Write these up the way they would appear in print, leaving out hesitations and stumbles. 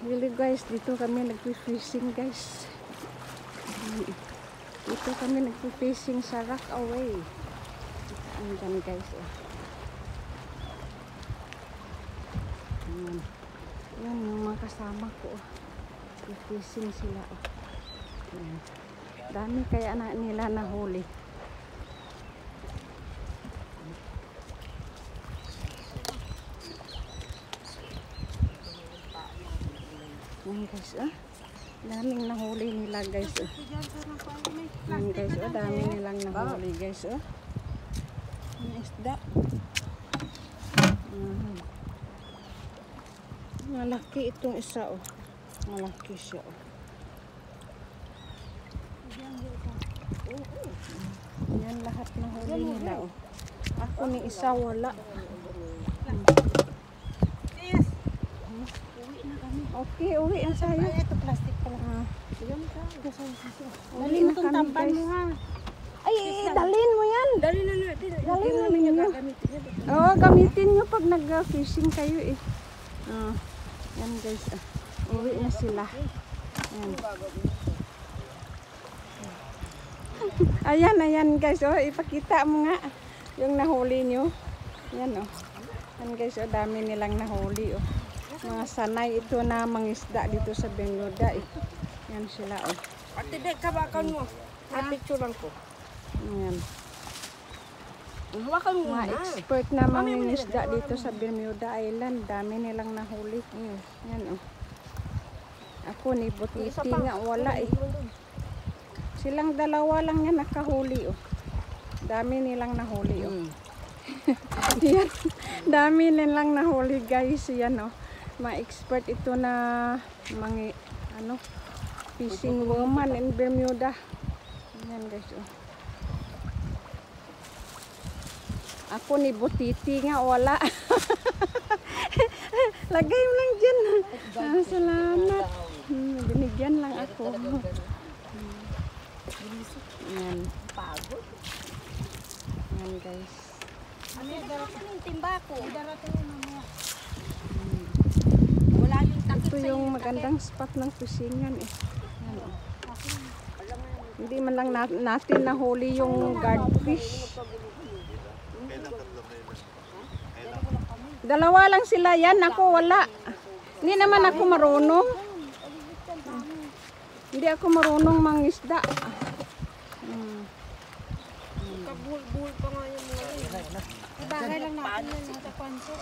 Really guys, dito kami nagpi-fishing guys. Dito kami nagpi-fishing sa Rockaway. Andyan guys. Ayan. Yan yung mga kasama ko. Nagpi-fishing sila. Ayan. Dami kaya na nila nahuli. Ayan guys, daming nahuli nila guys. Ayan guys, dami nilang nahuli guys. Ang isda. Malaki itong isa malaki siya Yan lahat nahuli nila Ako ni isa wala. Okay, uwi na tayo. Ito plastic pala. Dali na kami guys. Ay, dalhin mo yan. Dalhin na natin. Dalhin mo ninyo. Oo, gamitin nyo pag nag-fishing kayo Yan guys. Uwi na sila. Ayan. Ayan guys. Ipakita mo nga yung nahuli nyo. Yan Yan guys. Dami nilang nahuli Mga sanay ito na mangisda dito sa Bermuda Yan sila Ate, kabakan mo. Picturean ko. Yan. Hawakan mo Mga expert na mangingisda dito sa Bermuda Island. Dami nilang nahuli. Yan Ako ni Butiti nga wala Silang dalawa lang yan nakahuli Dami nilang nahuli Yan. Dami nilang nahuli guys. Yan Ma-expert ito na mga fishing woman in Bermuda. Yan guys Ako ni Butiti nga wala. Lagay mo lang dyan. Salamat. Binigyan lang ako. Yan. Yan guys. Ano yung timba ko? Ito yung magandang spot ng fishingan Hindi man lang natin nahuli yung guardfish. Dalawa lang sila yan, ako wala. Hindi naman ako marunong. Hindi ako marunong mangisda. Kabul-bul pa nga yung mga yun. Bagay lang natin yan. Natapanso.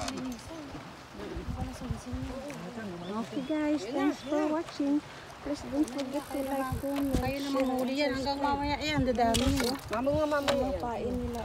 Okay guys, thanks for watching. Please don't forget to like, comment, Kayo na mahuli yan. Hanggang mamaya yan. Dadami. Mamaya. Pain nila